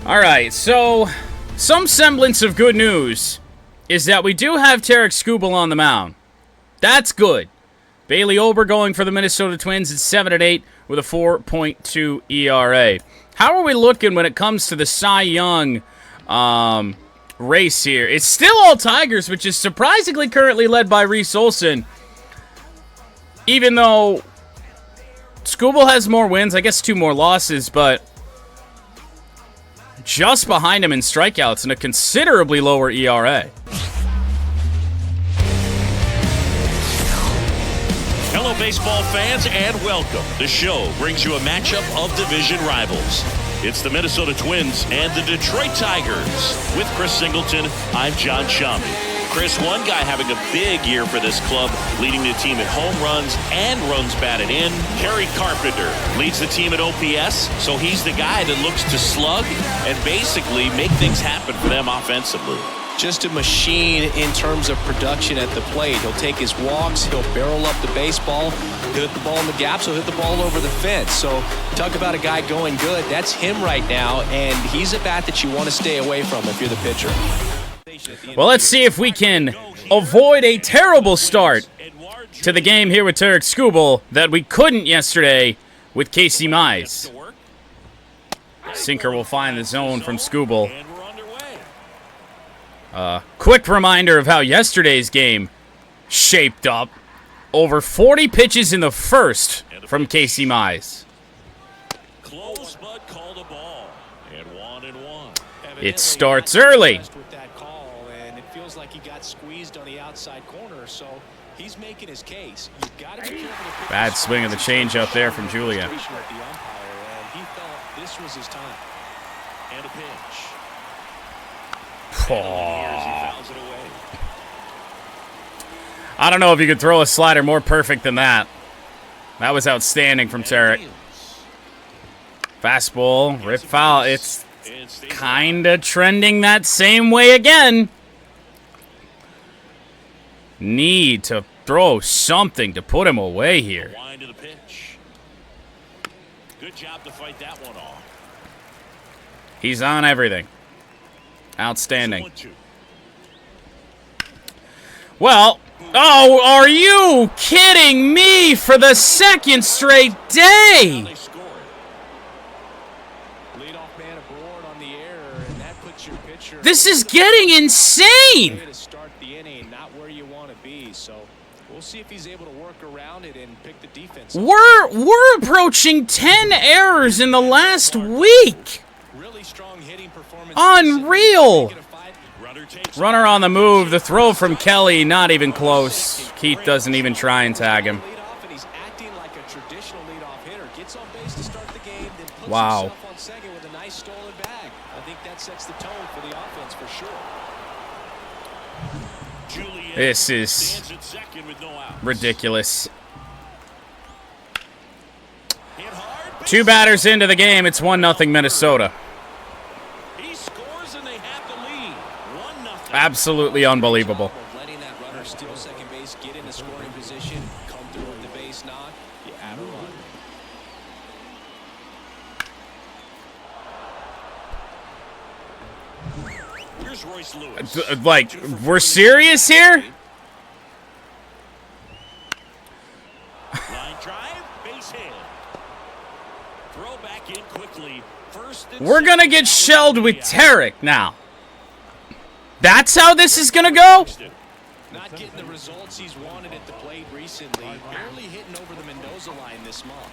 All right, so some semblance of good news is that we do have Tarek Skubal on the mound. That's good. Bailey Ober going for the Minnesota Twins at 7-8 with a 4.2 ERA. How are we looking when it comes to the Cy Young race here? It's still all Tigers, which is surprisingly currently led by Reese Olson. Even though Skubal has more wins, I guess 2 more losses, but just behind him in strikeouts and a considerably lower ERA. Hello, baseball fans, and welcome. The show brings you a matchup of division rivals. It's the Minnesota Twins and the Detroit Tigers. With Chris Singleton, I'm John Shambi. Chris, one guy having a big year for this club, leading the team in home runs and runs batted in. Kerry Carpenter leads the team at OPS, so he's the guy that looks to slug and basically make things happen for them offensively. Just a machine in terms of production at the plate. He'll take his walks, he'll barrel up the baseball, he'll hit the ball in the gaps, he'll hit the ball over the fence. So talk about a guy going good. That's him right now, and he's a bat that you want to stay away from if you're the pitcher. Well, let's see if we can avoid a terrible start to the game here with Tarek Skubal that we couldn't yesterday with Casey Mize. Sinker will find the zone from Skubal. Quick reminder of how yesterday's game shaped up. Over 40 pitches in the first from Casey Mize. It starts early. Like he got squeezed on the outside corner, so he's making his case. Bad swing of the changeup there from Julia. He felt this was his time. And a pitch. I don't know if you could throw a slider more perfect than that. That was outstanding from Tarek. Fastball, rip foul. It's kind of trending that same way again. Need to throw something to put him away here. Good job to fight that one off. He's on everything. Outstanding. Well, oh, are you kidding me for the second straight day? This is getting insane. See if he's able to work around it and pick the defense. We're approaching 10 errors in the last week. Really strong hitting performance. Unreal. Runner on the move. The throw from Kelly, not even close. Keith doesn't even try and tag him. Wow. I think that sets the tone for the offense for sure. This is ridiculous. 2 batters into the game. It's 1-0 Minnesota. Absolutely unbelievable. Letting that runner steal second base, get in the scoring position, come through with the base knock, you add a run. Here's Royce Lewis. Like, we're serious here? Line drive, base hit. Throw back in quickly. We're gonna get shelled with Tarek now. That's how this is gonna go? Not getting the results he's wanted at the plate recently. Barely hitting over the Mendoza line this month.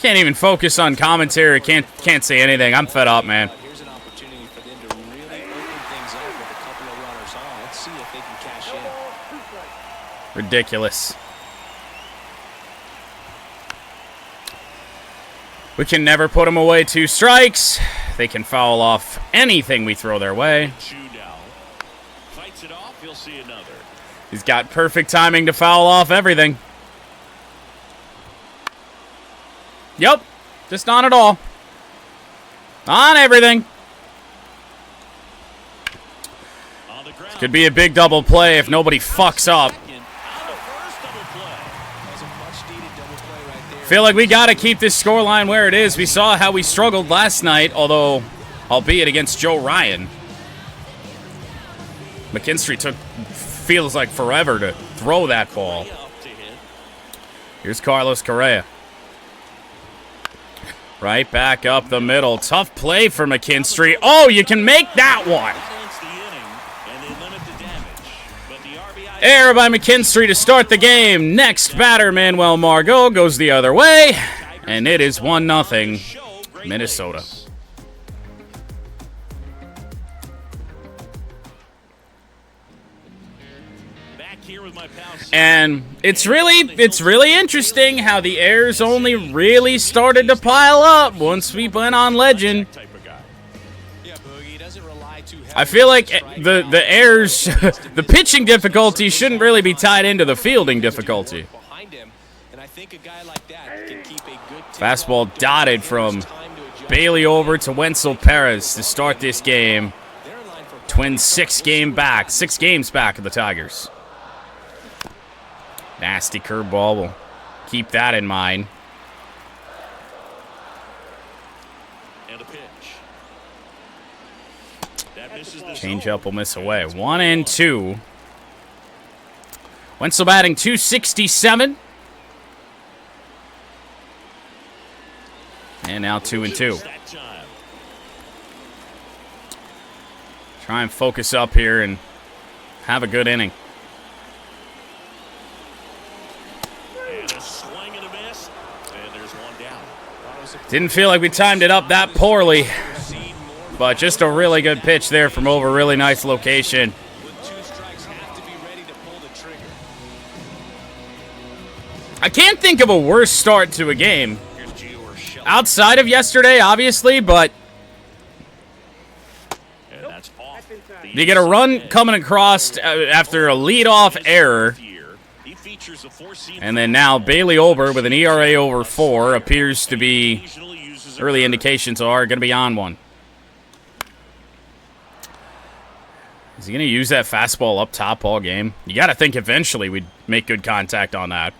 Can't even focus on commentary. Can't say anything. I'm fed up, man. Here's an opportunity for them to really open things up with a couple of runners on. Let's see if they can cash in. Ridiculous. We can never put them away 2 strikes. They can foul off anything we throw their way. Fights it off, you'll see another. He's got perfect timing to foul off everything. Yep, just on it all. On everything. This could be a big double play if nobody fucks up. Feel like we got to keep this scoreline where it is. We saw how we struggled last night, although, albeit against Joe Ryan. McKinstry feels like forever to throw that ball. Here's Carlos Correa. Right back up the middle. Tough play for McKinstry. Oh, you can make that one. Error by McKinstry to start the game. Next batter, Manuel Margot, goes the other way. And it is 1-0 Minnesota. And it's really interesting how the errors only really started to pile up once we went on Legend. I feel like the errors, the pitching difficulty shouldn't really be tied into the fielding difficulty. Fastball dotted from Bailey over to Wenzel Perez to start this game. Twins 6 games back of the Tigers. Nasty curveball. We'll keep that in mind. And a pitch. That misses the Changeup will miss away. 1-2. Wenzel batting .267. And now 2-2. Try and focus up here and have a good inning. Didn't feel like we timed it up that poorly, but just a really good pitch there from over a really nice location. I can't think of a worse start to a game. Outside of yesterday, obviously, but you get a run coming across after a leadoff error. And then now Bailey Ober with an ERA over 4 appears to be, early indications are, going to be on one. Is he going to use that fastball up top all game? You got to think eventually we'd make good contact on that.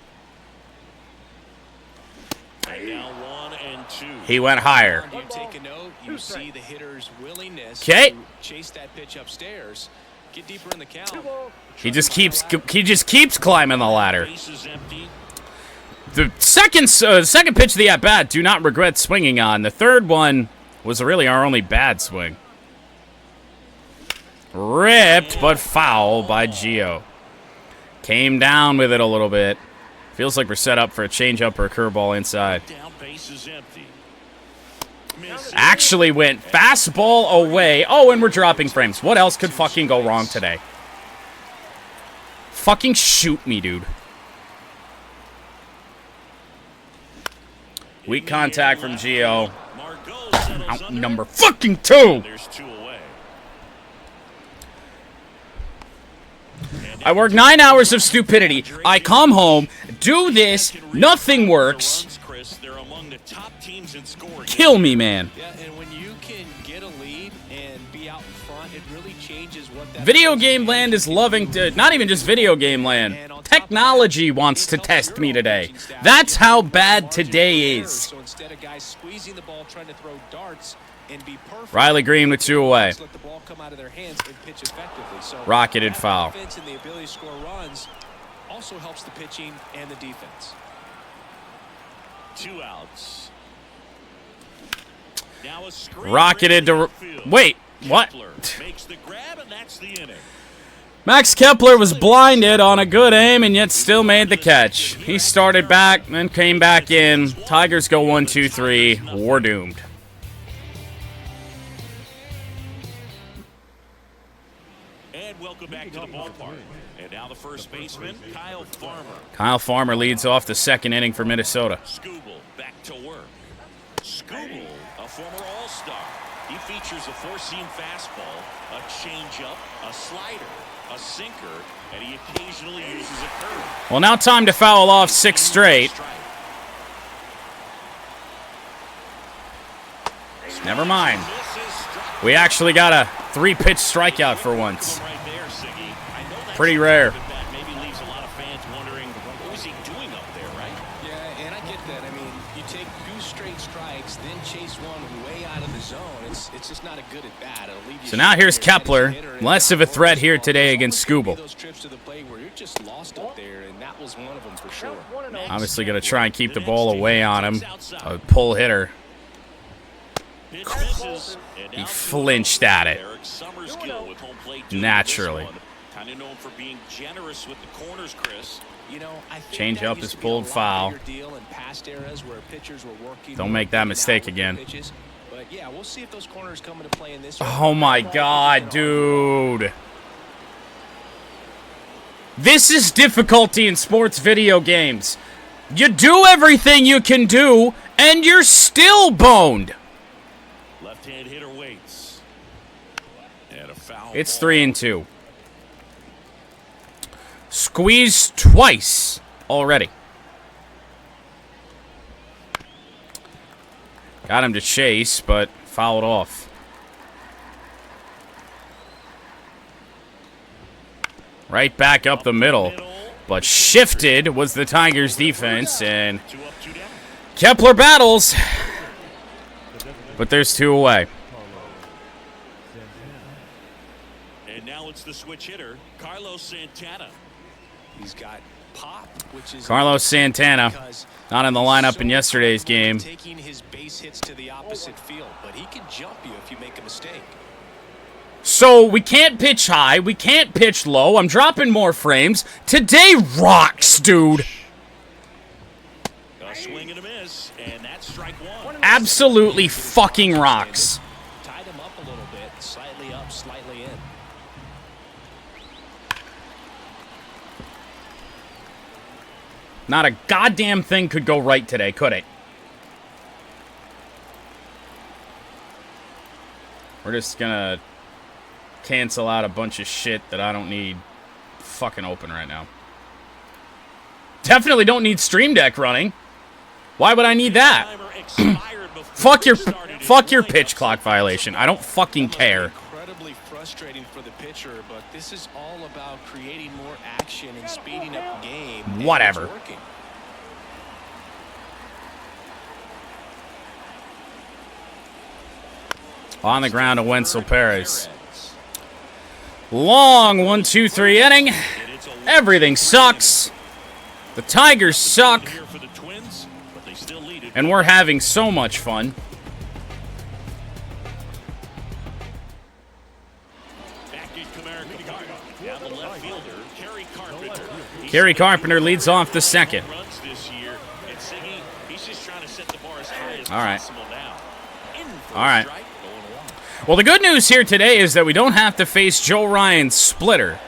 He went higher. You take a note, you see the hitter's willingness to chase that pitch upstairs, get deeper in the count. He just keeps climbing the ladder. The second pitch of the at-bat, do not regret swinging on. The third one was really our only bad swing. Ripped, but foul by Gio. Came down with it a little bit. Feels like we're set up for a changeup or a curveball inside. Actually went fastball away. Oh, and we're dropping frames. What else could fucking go wrong today? Fucking shoot me, dude. Weak contact from Gio. Out number fucking 2. I work 9 hours of stupidity. I come home, do this, nothing works. Kill me, man. Yeah, and when you can get a lead and be out in front, it really changes what that Video game land is loving to, not even just video game land. Technology wants to test me today. That's how bad today is. So instead of guys squeezing the ball, trying to throw darts and be perfect, Riley Green with 2 away. let the ball come out of their hands and pitch effectively. So Rocketed foul. Offense and the ability to score runs also helps the pitching and the defense. 2 outs. Rocketed to... Wait, what? Makes the grab, and that's the inning. Max Kepler was blinded on a good aim and yet still made the catch. He started back, then came back in. Tigers go 1-2-3. We're doomed. And welcome back to the ballpark. And now the first baseman, Kyle Farmer. Kyle Farmer leads off the second inning for Minnesota. Skubal back to work. Skubal, a former All-Star. He features a 4-seam fastball, a changeup, a slider, a sinker, and he occasionally uses a curve. Well, now time to foul off 6 straight. Never mind. We actually got a 3-pitch strikeout for once. Pretty rare. Maybe leaves a lot of fans wondering, who is he And I get that. I mean, you take 2 straight strikes, then chase one way out of the zone. It's just not a good at bat. It'll leave you So now here's Kepler, less of a threat here today against Skubal. those trips to the plate where you're just lost up there, and that was one of them for sure. Obviously going to try and keep the ball away on him. A pull hitter. He flinched at it. Naturally. Kind of known for being generous with the corners, Chris. You know, I think Change that up used is to be a pulled lot foul. bigger deal in past eras where pitchers were working Don't make that mistake again. pitches. But yeah, we'll see if those corners come into play in this. Oh my God, dude. This is difficulty in sports video games. You do everything you can do, and you're still boned. Left-hand hitter waits. And a foul. It's 3-2. Squeezed twice already. Got him to chase, but fouled off. Right back up the middle. But shifted was the Tigers' defense, and Kepler battles. But there's 2 away. And now it's the switch hitter, Carlos Santana. He's got pop, which is Carlos Santana, not in the lineup in yesterday's game. taking his base hits to the opposite field, but he can jump you if you make a mistake. So we can't pitch high, we can't pitch low. I'm dropping more frames. Today rocks, dude. A swing and a miss, and that's strike 1. Absolutely fucking rocks. Tied him up a little bit, slightly up, slightly in. Not a goddamn thing could go right today, could it? We're just gonna cancel out a bunch of shit that I don't need fucking open right now. Definitely don't need Stream Deck running. Why would I need that? Fuck your pitch clock violation. I don't fucking care. Incredibly frustrating for the pitcher, but this is all about creating more action and speeding up the game. and Whatever. it's working. On the ground to Wenzel Perez. Long 1-2-3 inning. Everything sucks. The Tigers suck. Here for the Twins, but they still lead it. And we're having so much fun. Back in Comerica. Down the left fielder, Kerry Carpenter. Kerry Carpenter leads off the second. Runs this year, and Siggy, he's just trying to set the bar as high as All right. possible now. In for All a right. strike, going along. Well, the good news here today is that we don't have to face Joe Ryan's splitter.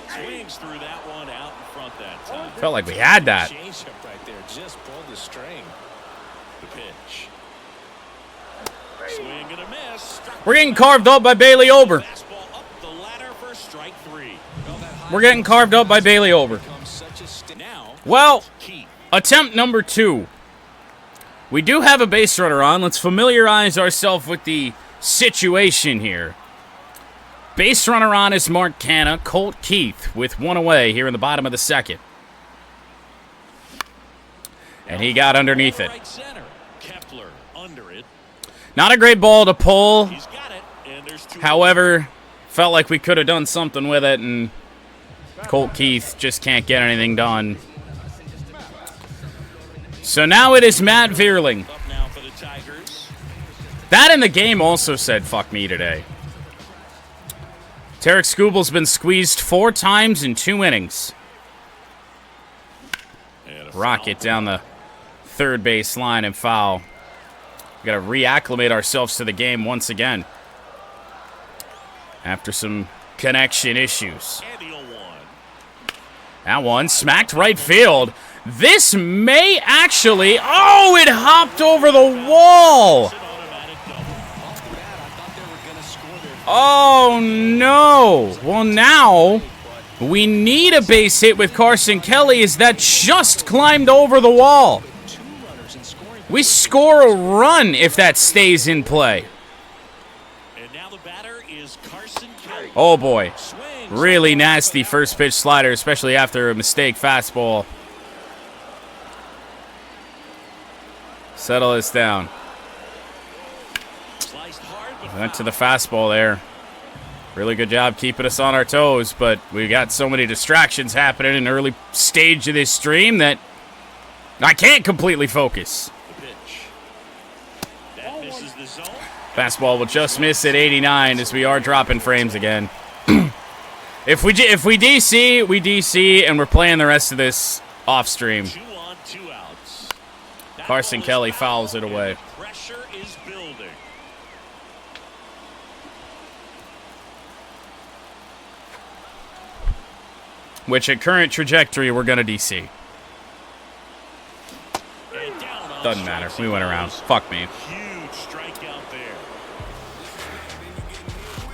Swings through that one out in front that time. Felt like we had that. Change up right there, just pulled the string. The pitch. Swing and a miss. Struck We're getting carved up by Bailey Ober. fastball up the ladder for strike 3. We're getting carved up by Bailey Ober. Now, Well, Keith. attempt number 2. We do have a base runner on. Let's familiarize ourselves with the situation here. Base runner on is Mark Canna. Colt Keith with 1 away here in the bottom of the second. And he got underneath it. Right center. Kepler under it. Not a great ball to pull. He's got it, and there's 2. However, felt like we could have done something with it, and Colt Keith just can't get anything done. So now it is Matt Vierling. Up now for the Tigers. That in the game also said fuck me today. Tarek Skubal's been squeezed 4 times in 2 innings. And a Rocket foul. down the third base line and foul. We got to reacclimate ourselves to the game once again. After some connection issues. And the 0-1. That one smacked right field. This may actually... Oh, it hopped over the wall. It's an automatic double. Off the bat, I thought they were going to score there. Oh, no. Well, now we need a base hit with Carson Kelly as that just climbed over the wall. 2 runners in scoring. We score a run if that stays in play. And now the batter is Carson Kelly. Oh, boy. Swings. Really nasty first pitch slider, especially after a mistake fastball. Settle this down. Went to the fastball there. Really good job keeping us on our toes, but we got so many distractions happening in the early stage of this stream that I can't completely focus. Fastball will just miss at 89 as we are dropping frames again. If we DC, we DC, and we're playing the rest of this off stream. Carson Kelly fouls it away. Pressure is building. Which at current trajectory, we're going to DC. Doesn't matter. We went around. Fuck me. Huge strikeout there.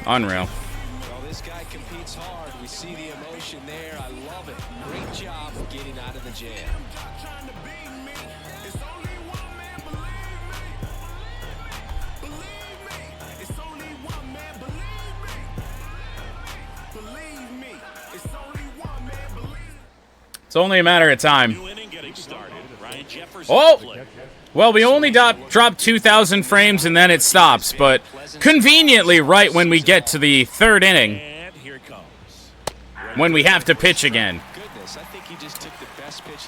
Unreal. Well, this guy competes hard. We see the emotion there. I love it. Great job of getting out of the jam. It's only a matter of time. Oh! Well, we only dropped 2,000 frames and then it stops, but conveniently right when we get to the third inning, when we have to pitch again.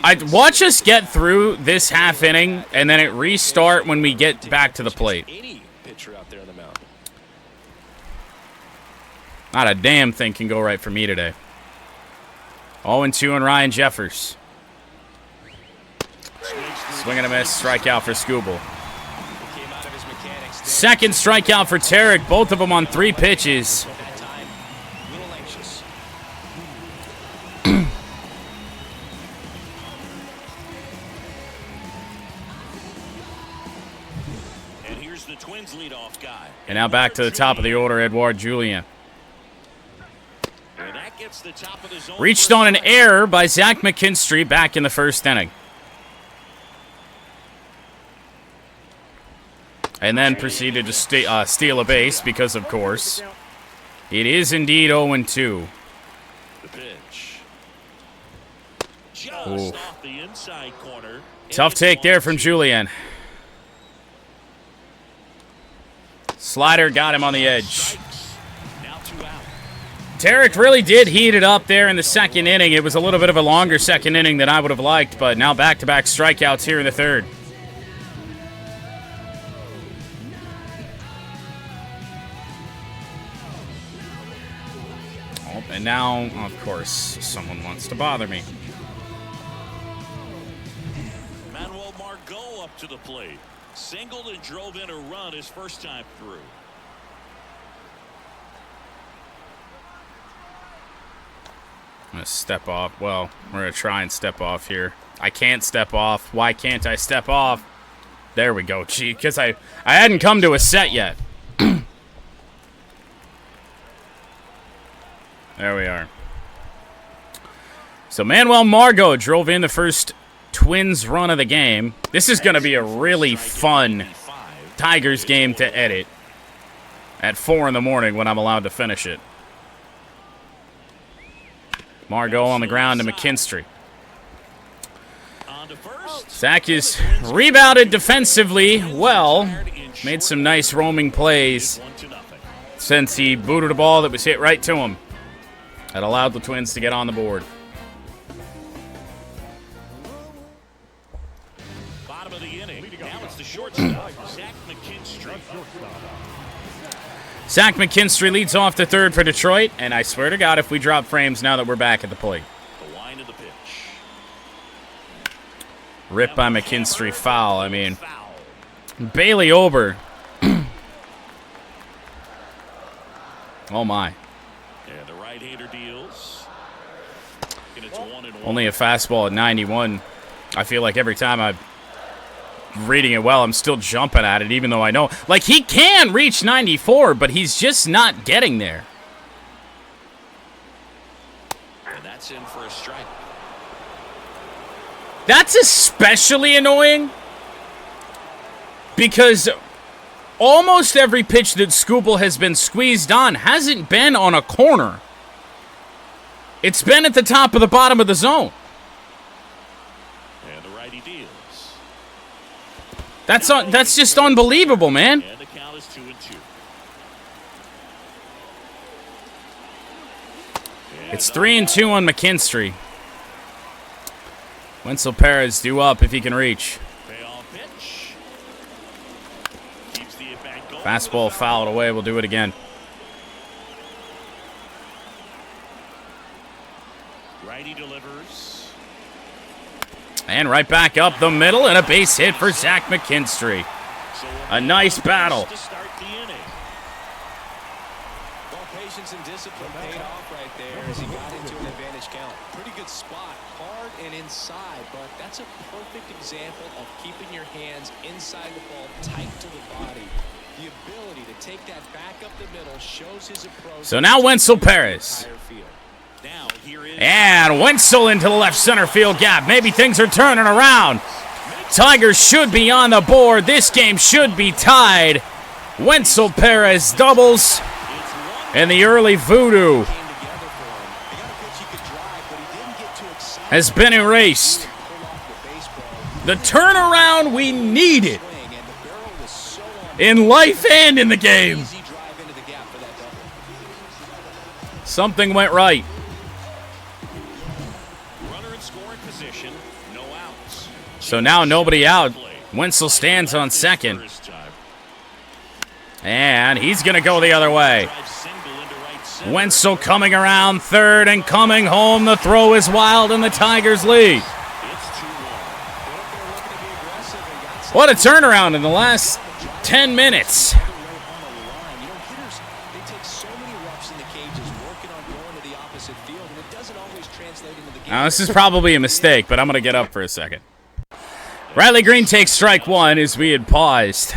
I'd watch us get through this half inning and then it restart when we get back to the plate. Not a damn thing can go right for me today. 0-2 on Ryan Jeffers. Swing and a miss, strikeout for Skubal. Second strikeout for Tarek, both of them on 3 pitches. And here's the Twins leadoff guy. And now back to the top of the order, Edouard Julien. Reached on an error by Zach McKinstry back in the first inning. And then proceeded to steal a base because, of course, it is indeed 0-2. The pitch. Just off the inside corner. Tough take there from Julien. Slider got him on the edge. Tarek really did heat it up there in the second inning. It was a little bit of a longer second inning than I would have liked, but now back-to-back strikeouts here in the third. Oh, and now, of course, someone wants to bother me. Manuel Margot up to the plate. Singled and drove in a run his first time through. I'm going to step off. Well, we're going to try and step off here. I can't step off. Why can't I step off? There we go. Gee, because I hadn't come to a set yet. There we are. So Manuel Margot drove in the first Twins run of the game. This is going to be a really fun Tigers game to edit at 4 in the morning when I'm allowed to finish it. Margot on the ground to McKinstry. Zach is rebounded defensively well. Made some nice roaming plays since he booted a ball that was hit right to him. That allowed the Twins to get on the board. Bottom of the inning. Now it's the shortstop, Zach McKinstry. Zach McKinstry leads off the third for Detroit, and I swear to God, if we drop frames now that we're back at the plate. The line of the pitch. Ripped by McKinstry, foul. I mean, Bailey Ober. Oh my. And the right-hander deals. And it's 1-1. Only a fastball at 91. I feel like every time I'm reading it well, I'm still jumping at it, even though I know. Like, he can reach 94, but he's just not getting there. And that's in for a strike. That's especially annoying because almost every pitch that Skubal has been squeezed on hasn't been on a corner. It's been at the top of the bottom of the zone. And the righty deals. That's just unbelievable, man. And the count is 2-2. It's 3-2 on McKinstry. Wenzel Perez due up if he can reach. Payoff pitch. Keeps the at-bat going. Fastball fouled away. We'll do it again. Righty delivers. And right back up the middle, and a base hit for Zach McKinstry. So A nice battle. to start the inning. Well, patience and discipline paid off right there as he got into an advantage count. Pretty good spot, hard and inside, but that's a perfect example of keeping your hands inside the ball, tight to the body. The ability to take that back up the middle shows his approach. So now Wenzel Perez. Entire field. Now here is And Wenzel into the left center field gap. Maybe things are turning around. Tigers should be on the board. This game should be tied. Wenzel Perez doubles. And the early voodoo Came together for him. They got a pitch he could drive, but he didn't get too excited. has been erased. Pull off the baseball. The turnaround we needed Swing, and the barrel was so on. in life and in the game. Easy drive into the gap for that double. Something went right. runner in scoring position. No outs. So now nobody out. Wenzel stands on second. First time. And he's going to go the other way. Drive single into right center. Wenzel coming around third and coming home. The throw is wild and the Tigers lead. It's 2-1. What a turnaround in the last 10 minutes. You know, hitters, they take so many reps in the cages working on going to the opposite field, and it doesn't always translate into the game. Now, this is probably a mistake, but I'm going to get up for a second. Riley Green takes strike one as we had paused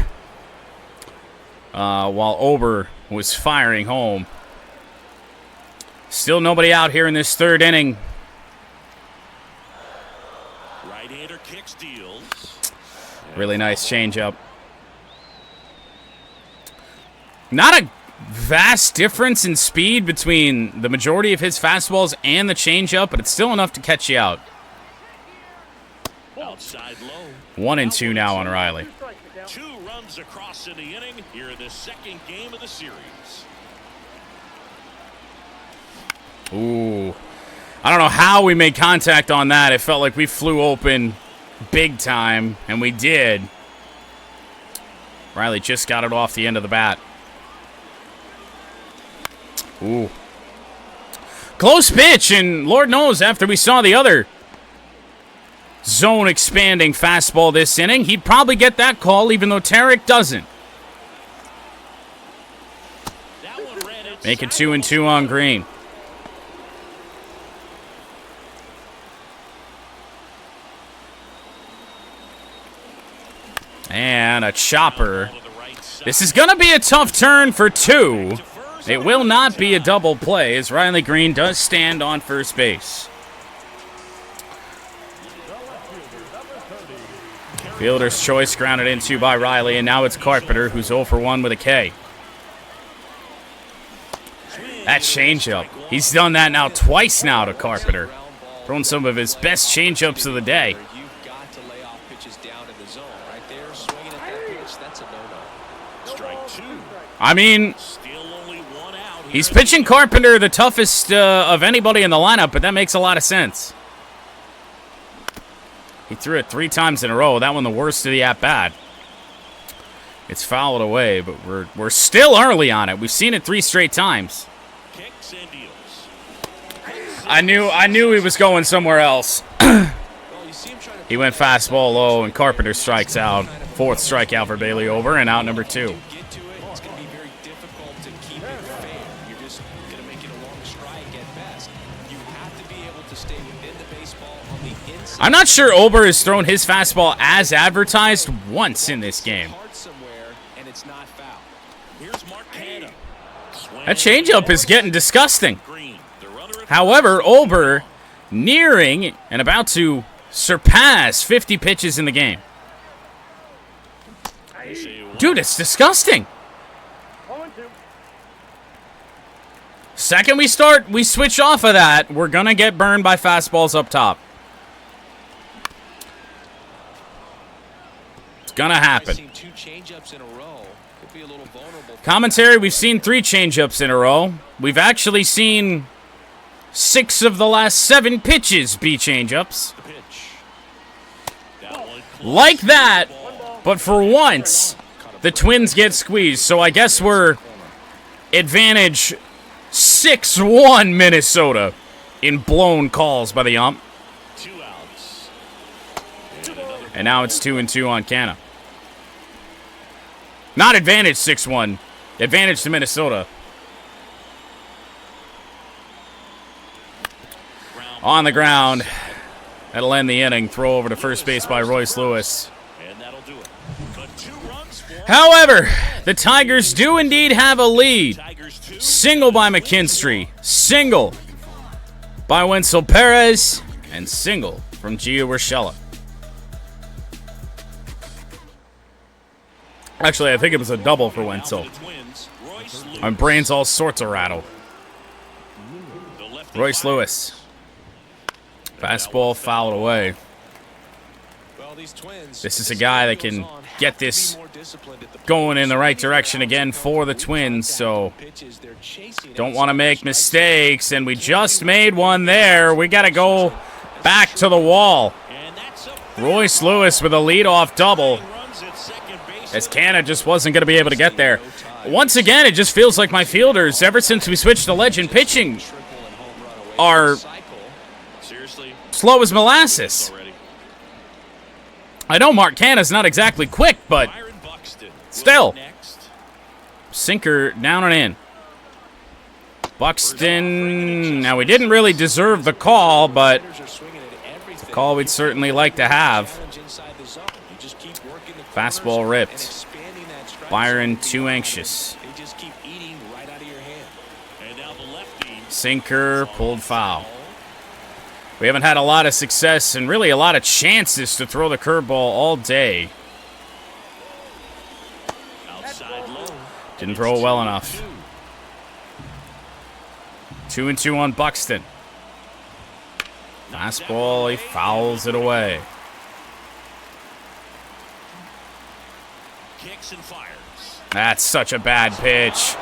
while Ober was firing home. Still nobody out here in this third inning. Right-hander kicks, deals. Really nice changeup. Not a vast difference in speed between the majority of his fastballs and the changeup, but it's still enough to catch you out. Outside low. 1-2 now on Riley. 2 runs across in the inning here in the second game of the series. Ooh. I don't know how we made contact on that. It felt like we flew open big time, and we did. Riley just got it off the end of the bat. Ooh. Close pitch, and Lord knows after we saw the other zone expanding fastball this inning, he'd probably get that call even though Tarek doesn't. That one ran inside. Make it 2-2 on Green. And a chopper. To the right side. This is going to be a tough turn for 2. It will not be a double play as Riley Green does stand on first base. Fielder's choice grounded into by Riley, and now it's Carpenter who's 0 for 1 with a K. That changeup. He's done that now twice now to Carpenter. Throwing some of his best changeups of the day. You've got to lay off pitches down in the zone. Right there, swinging at that pitch, that's a no-no. Strike 2. I mean, Still only 1 out. here he's in the pitching Carpenter the toughest of anybody in the lineup, but that makes a lot of sense. He threw it 3 times in a row. That one the worst of the at-bat. It's fouled away, but we're still early on it. We've seen it 3 straight times. Kicks and deals. I knew he was going somewhere else. Well, you see him trying to He went fastball low, and Carpenter strikes out. 4th strikeout for Bailey Ober, and out number 2. get to it. It's going to be very difficult to keep it fair. You're just going to make it a long strike at best. You have to be able to stay within the baseball on the inside. I'm not sure Ober has thrown his fastball as advertised once in this game. Hard somewhere, and it's not foul. Here's Mark Canada. That changeup is getting disgusting. Green. The runner at However, Ober nearing and about to surpass 50 pitches in the game. Dude, it's disgusting. Second we switch off of that, we're going to get burned by fastballs up top. gonna happen. I've seen 2 changeups in a row. Could be a little vulnerable. Commentary, we've seen 3 changeups in a row. We've actually seen 6 of the last 7 pitches be changeups. Like that, but for once, the Twins get squeezed. So I guess we're advantage 6-1 Minnesota in blown calls by the ump. 2 outs. And now it's 2-2 on Canna. Not advantage 6-1. Advantage to Minnesota. On the ground. That'll end the inning. Throw over to first base by Royce Lewis. And that'll do it. But 2 runs for However, the Tigers do indeed have a lead. Tigers 2. Single by McKinstry. Single by Wenzel Perez. And single from Gio Urshela. Actually, I think it was a double for Wenzel. My brain's all sorts of rattled. Royce Lewis. Fastball fouled away. This is a guy that can get this going in the right direction again for the Twins, so don't want to make mistakes, and we just made one there. We got to go back to the wall. Royce Lewis with a leadoff double, as Canna just wasn't going to be able to get there. Once again, it just feels like my fielders, ever since we switched to legend pitching, are slow as molasses. I know Mark Canna's not exactly quick, but still. Sinker down and in. Buxton, now we didn't really deserve the call, but it's a call we'd certainly like to have. Fastball ripped. Byron too anxious. Sinker pulled foul. We haven't had a lot of success and really a lot of chances to throw the curveball all day. Didn't throw it well enough. 2-2 on Buxton. Fastball, he fouls it away. That's such a bad pitch.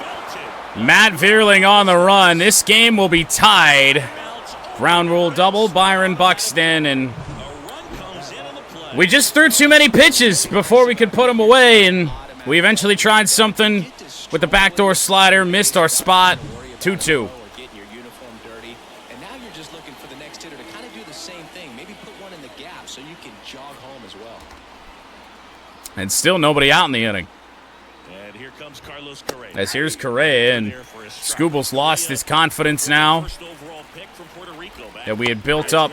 Matt Vierling on the run. This game will be tied. Ground rule double, Byron Buxton, and we just threw too many pitches before we could put them away, and we eventually tried something with the backdoor slider, missed our spot, 2-2. And still nobody out in the inning. As here's Correa, and Skubal's lost his confidence now that we had built up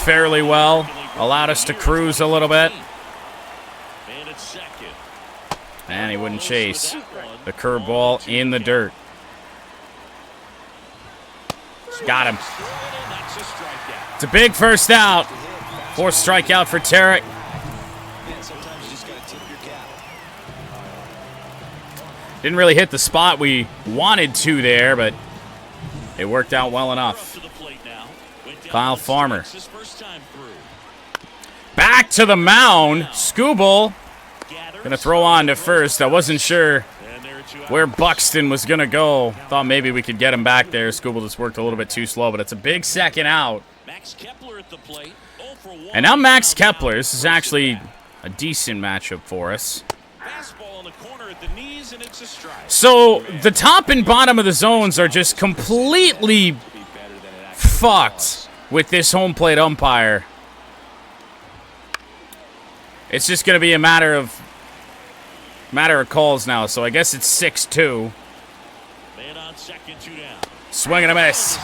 fairly well, allowed us to cruise a little bit. And he wouldn't chase. The curveball in the dirt. Got him. It's a big first out. 4th strikeout for Tarek. Didn't really hit the spot we wanted to there, but it worked out well enough. Kyle Farmer. Back to the mound. Skubal gonna throw on to first. I wasn't sure where Buxton was gonna go. Thought maybe we could get him back there. Skubal just worked a little bit too slow, but it's a big second out. And now Max Kepler. This is actually a decent matchup for us. So the top and bottom of the zones are just completely fucked with this home plate umpire. It's just going to be a matter of calls now. So I guess it's 6-2. Swing and a miss.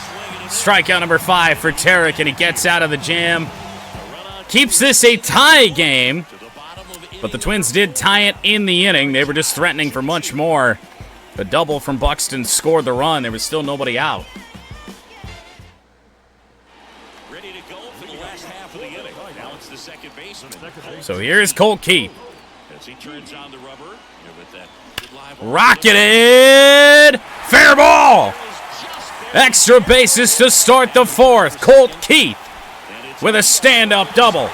Strikeout number 5 for Tarek, and he gets out of the jam. Keeps this a tie game. But the Twins did tie it in the inning. They were just threatening for much more. The double from Buxton scored the run. There was still nobody out. Ready to go for the last half of the inning. Now it's the second baseman. So here's Colt Keith. As he turns on the rubber. Rocketed! Fair ball! Extra bases to start the 4th. Colt Keith with a stand-up double.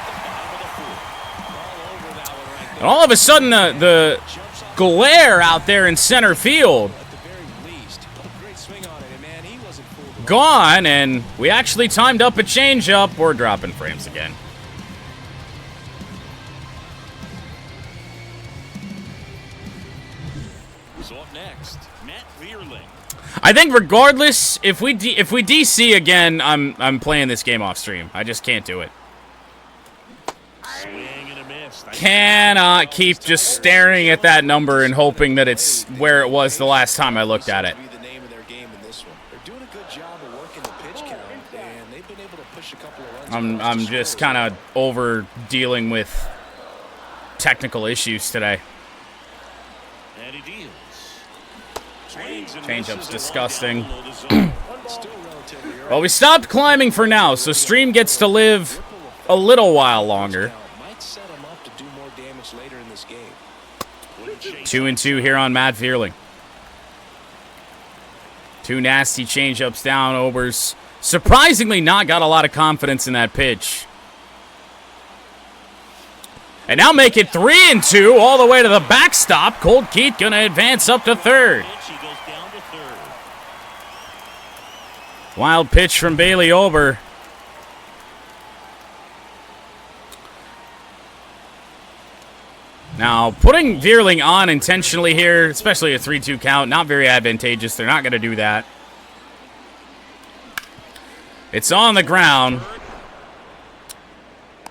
And all of a sudden, the glare out there in center field gone, and we actually timed up a changeup. We're dropping frames again. So up next, Matt Vierling. I think regardless, if we DC again, I'm playing this game off stream. I just can't do it. Swing and a miss. Cannot keep just staring at that number and hoping that it's where it was the last time I looked at it. I'm just kind of over dealing with technical issues today. And he deals. Changeup's disgusting. Well, we stopped climbing for now, so stream gets to live a little while longer. 2-2 here on Matt Vierling. Two nasty changeups down. Ober's surprisingly not got a lot of confidence in that pitch. And now make it 3-2 all the way to the backstop. Colt Keith going to advance up to third. Wild pitch from Bailey Ober. Now, putting Vierling on intentionally here, especially a 3-2 count, not very advantageous. They're not going to do that. It's on the ground.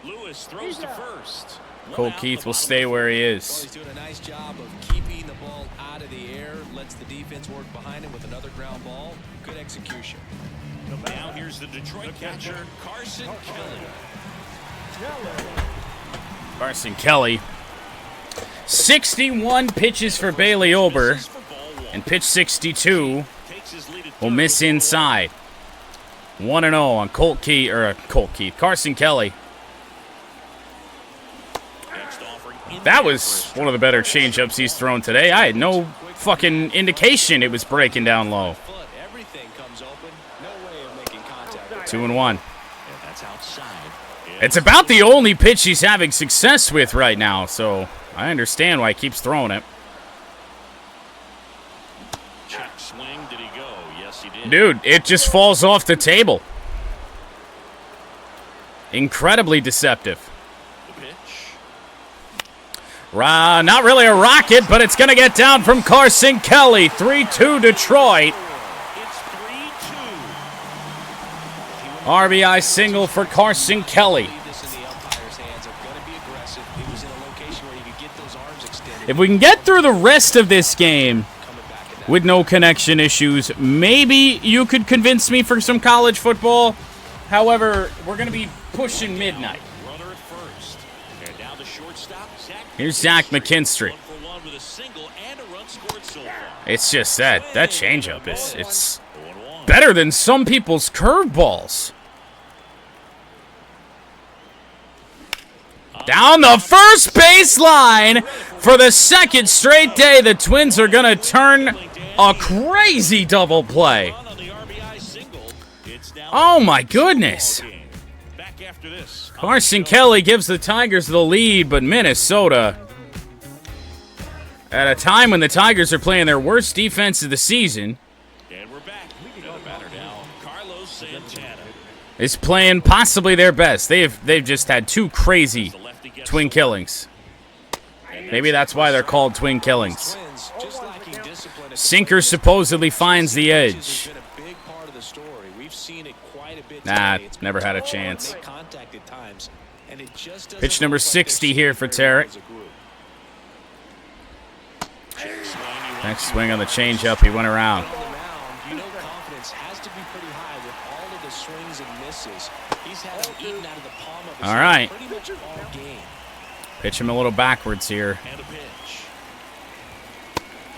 Lewis throws to first. Colt Keith will stay where he is. He's doing a nice job of keeping the ball out of the air, lets the defense work behind him with another ground ball. Good execution. Now here's the Detroit catcher, Carson Kelly. Carson Kelly. 61 pitches for Bailey Ober, and pitch 62 will miss inside. 1-0 on Carson Kelly. That was one of the better changeups he's thrown today. I had no fucking indication it was breaking down low. 2-1. It's about the only pitch he's having success with right now, so I understand why he keeps throwing it. Check swing, did he go? Yes, he did. Dude, it just falls off the table. Incredibly deceptive. The pitch. Not really a rocket, but it's going to get down from Carson Kelly. 3-2 Detroit. It's 3-2. RBI single for Carson Kelly. If we can get through the rest of this game with no connection issues, maybe you could convince me for some college football. However, we're going to be pushing midnight. Runner at first. And now the shortstop, Here's Zach McKinstry. It's just that changeup it's better than some people's curveballs. Down the first baseline for the second straight day. The Twins are going to turn a crazy double play. Oh, my goodness. Carson Kelly gives the Tigers the lead, but Minnesota, at a time when the Tigers are playing their worst defense of the season, is playing possibly their best. They've just had two crazy twin killings. Maybe that's why they're called twin killings. Sinker supposedly finds the edge. Nah, never had a chance. Pitch number 60 here for Tarek. Next swing on the changeup, he went around. All right. Pitch him a little backwards here.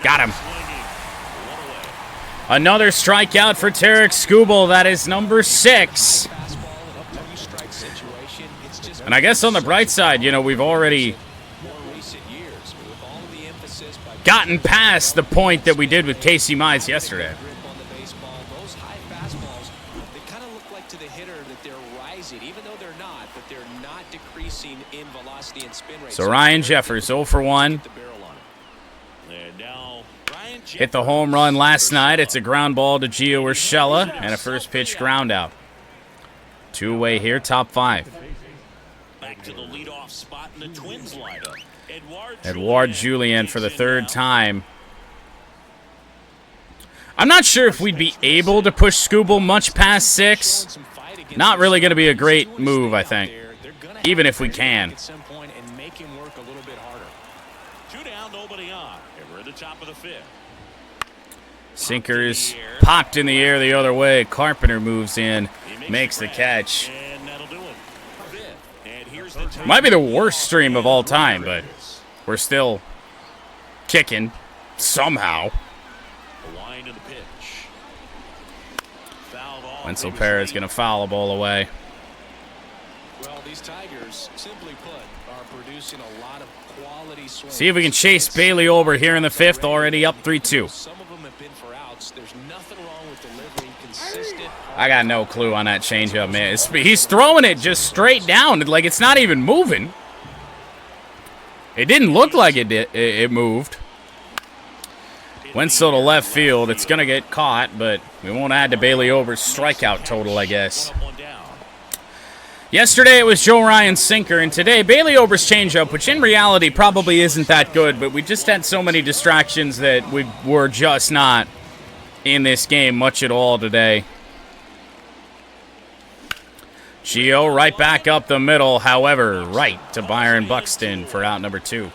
Got him. Another strikeout for Tarek Skubal. That is number 6. And I guess on the bright side, you know, we've already gotten past the point that we did with Casey Mize yesterday. they're not, but they're not decreasing in velocity and spin rate. So Ryan Jeffers 0 for 1. And now Ryan Hit the home run last night. It's a ground ball to Gio Urshela and a first pitch ground out. Two-way here, top 5. back to the leadoff spot in the Twins lineup. Edouard Julien for the 3rd time. I'm not sure if we'd be able to push Skubal much past 6. Not really going to be a great move, I think, even if we can. Sinkers popped in the air the other way. Carpenter moves in, makes the catch. Might be the worst stream of all time, but we're still kicking somehow. Wenzel Perez going to foul a ball away. Well, these Tigers, simply put, are producing a lot of quality swings. See if we can chase Bailey Olber here in the 5th, already up 3-2. Some of them have been for outs. There's nothing wrong with delivering consistent. I got no clue on that changeup, man. He's throwing it just straight down, like it's not even moving. It didn't look like it moved. Wenzel to left field. It's going to get caught, but we won't add to Bailey Ober's strikeout total, I guess. Yesterday it was Joe Ryan's sinker, and today Bailey Ober's changeup, which in reality probably isn't that good, but we just had so many distractions that we were just not in this game much at all today. Gio right back up the middle, however, right to Byron Buxton for out number 2.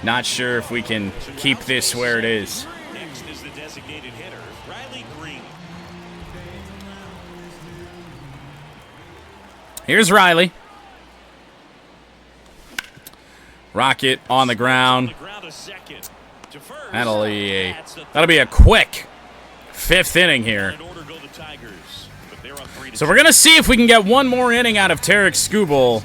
Not sure if we can keep this where it is. Next is the designated hitter, Riley Green. Here's Riley. Rocket on the ground. That'll be a quick 5th inning here. So we're going to see if we can get one more inning out of Tarek Skubal.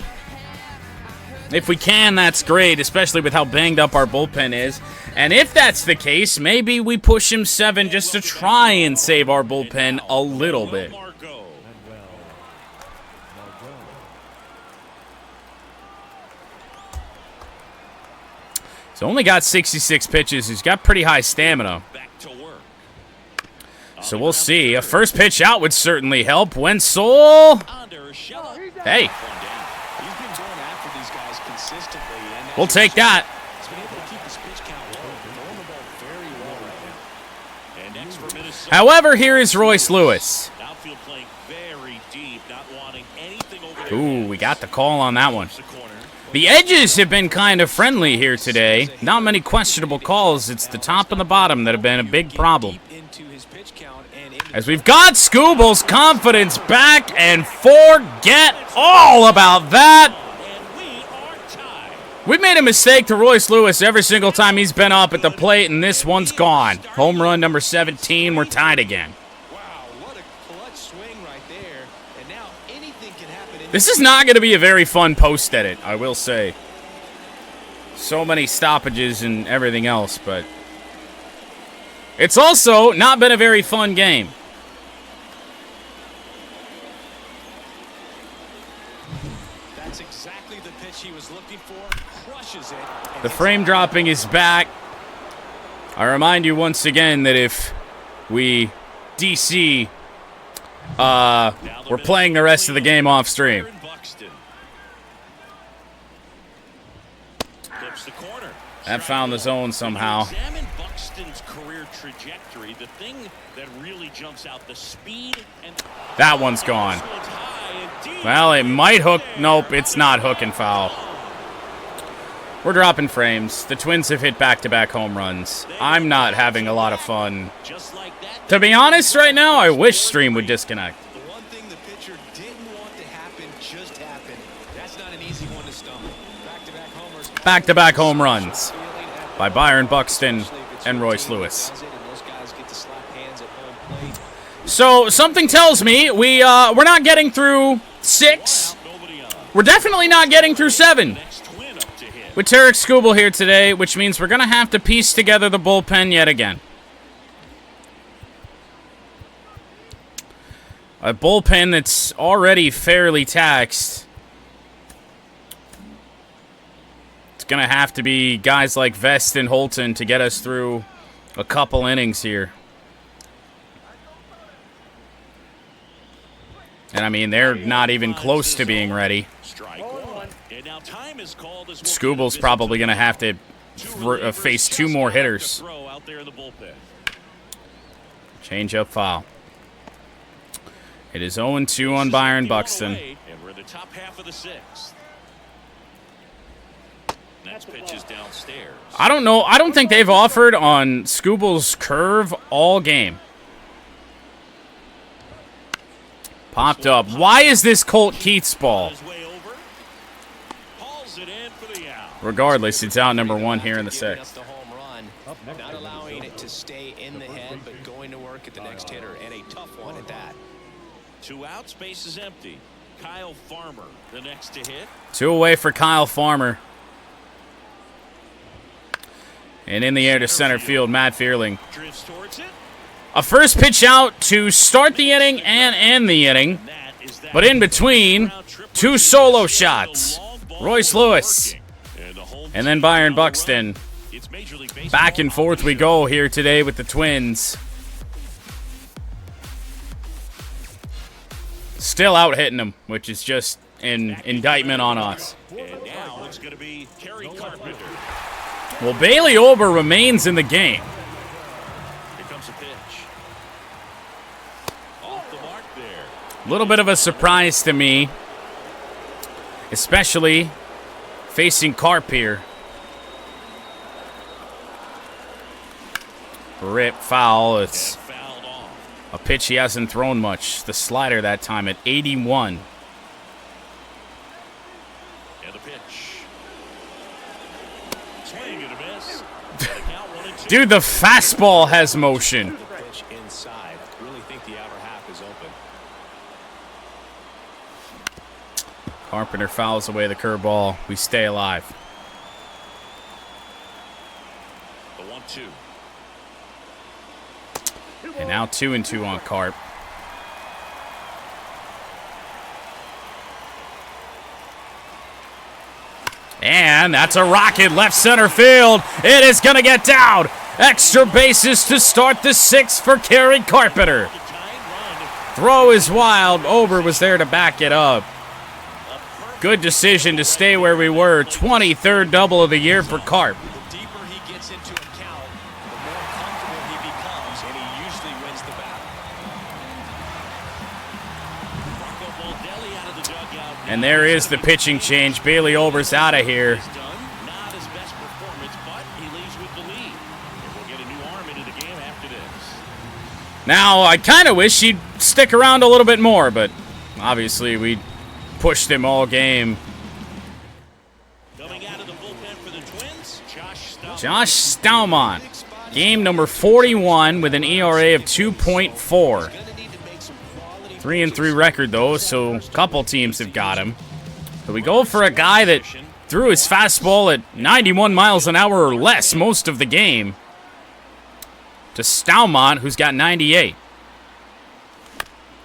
If we can, that's great, especially with how banged up our bullpen is. And if that's the case, maybe we push him 7 just to try and save our bullpen a little bit. He's only got 66 pitches. He's got pretty high stamina. So we'll see. A first pitch out would certainly help. Wenzel. Hey. We'll take that. However, here is Royce Lewis. Ooh, we got the call on that one. The edges have been kind of friendly here today. Not many questionable calls. It's the top and the bottom that have been a big problem. As we've got Skubal's confidence back, and forget all about that. We've made a mistake to Royce Lewis every single time he's been up at the plate, and this one's gone. Home run number 17. We're tied again. Wow, what a clutch swing right there. And now anything can happen. This is not going to be a very fun post edit, I will say. So many stoppages and everything else, but it's also not been a very fun game. That's exactly the pitch he was looking for. Crushes it. The frame dropping is back. I remind you once again that if we DC, we're playing the rest of the game off stream. That found the zone somehow. Examine Buxton's career trajectory. The thing that really jumps out, the speed and that one's gone. Well, it might hook. Nope, it's not hook and foul. We're dropping frames. The Twins have hit back-to-back home runs. I'm not having a lot of fun. To be honest, right now, I wish stream would disconnect. The one thing the pitcher didn't want to happen just happened. That's not an easy one to stumble. Back-to-back homers. Back-to-back home runs by Byron Buxton and Royce Lewis. So something tells me we're not getting through 6. We're definitely not getting through 7. With Tarek Skubal here today, which means we're going to have to piece together the bullpen yet again. A bullpen that's already fairly taxed. It's going to have to be guys like Vest and Holton to get us through a couple innings here. And, I mean, they're not even close to being ready. Scooble's probably going to have to face 2 more hitters. Change up foul. It is 0-2 on Byron Buxton. And we're in the top half of the 6th. Next pitch is downstairs. I don't know. I don't think they've offered on Scooble's curve all game. Popped up. Why is this Colt Keith's ball? Regardless, it's out number 1 here in the 6th. Not allowing it to stay in the head, but going to work at the next hitter, and a tough one at that. 2 outs, base is empty. Kyle Farmer, the next to hit. 2 away for Kyle Farmer. And in the air to center field, Matt Fearling. Drifts towards it. A first pitch out to start the inning and end the inning. But in between, 2 solo shots. Royce Lewis. And then Byron Buxton. Back and forth we go here today with the Twins. Still out hitting them, which is just an indictment on us. And now it's going to be Kerry Carpenter. Well, Bailey Ober remains in the game. Here comes a pitch. Off the mark there. A little bit of a surprise to me, especially facing Carp here. Rip foul. It's a pitch he hasn't thrown much. The slider that time at 81. And the pitch. Swing and a miss. Dude, the fastball has motion. Pitch inside. Really think the outer half is open. Carpenter fouls away the curveball. We stay alive. The 1-2. And now 2-2 on Carp. And that's a rocket left center field. It is going to get down. Extra bases to start the 6th for Kerry Carpenter. Throw is wild. Ober was there to back it up. Good decision to stay where we were. 23rd double of the year for Carp. The deeper he gets into a count, the more comfortable he becomes, and he usually wins the battle. And there is the pitching change. Bailey Ober's out of here. Not his best performance, but he leaves with the lead. And we'll get a new arm into the game after this. Now, I kind of wish he'd stick around a little bit more, but obviously we pushed him all game. Coming out of the bullpen for the Twins, Josh Staumont. Game number 41 with an ERA of 2.4. 3-3 record, though, so a couple teams have got him. But we go for a guy that threw his fastball at 91 miles an hour or less most of the game, to Staumont, who's got 98.